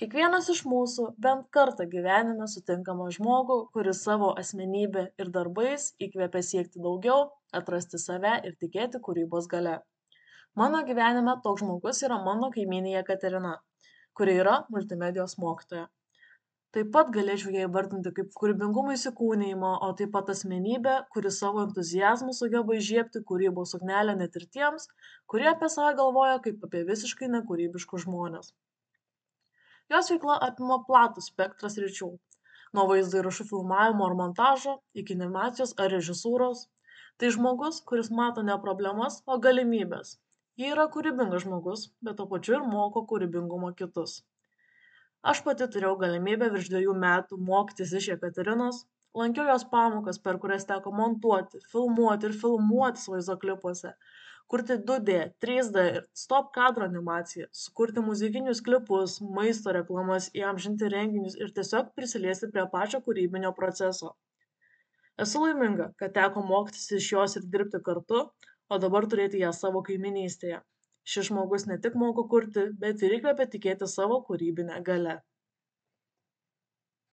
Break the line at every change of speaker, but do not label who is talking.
Kiekvienas iš mūsų bent kartą gyvenime sutinkama žmogų, kuris savo asmenybę ir darbais įkvepia siekti daugiau, atrasti save ir tikėti kūrybos galia. Mano gyvenime toks žmogus yra mano kaimynė Jekaterina, kuri yra multimedijos mokytoja. Taip pat galėčiau ją įvardinti kaip kūrybingumo įsikūnijimą, o taip pat asmenybę, kuri savo entuzijazmu sugeba įžiebti kūrybos ugnelę net ir tiems, kurie apie save galvoja kaip apie visiškai nekūrybiškus žmonės. Jos veikla apima platų spektrą sričių - nuo vaizdo įrašų filmavimo ar montažo iki animacijos ar režisūros. Tai žmogus, kuris mato ne problemas, o galimybes. Ji yra kūrybingas žmogus, bet tuo pačiu ir moko kūrybingumo kitus. Aš pati turėjau galimybę virš 2 metų mokytis iš Jekaterinos, lankiau jos pamokas, per kurias teko montuoti, filmuoti ir filmuotis vaizdo klipuose, kurti 2D, 3D ir stop kadro animaciją, sukurti muzikinius klipus, maisto reklamas, įamžinti renginius ir tiesiog prisiliesti prie pačio kūrybinio proceso. Esu laiminga, kad teko mokytis iš jos ir dirbti kartu, o dabar turėti ją savo kaiminystėje. Šis žmogus ne tik moko kurti, bet ir įkvepia tikėti savo kūrybinę galią.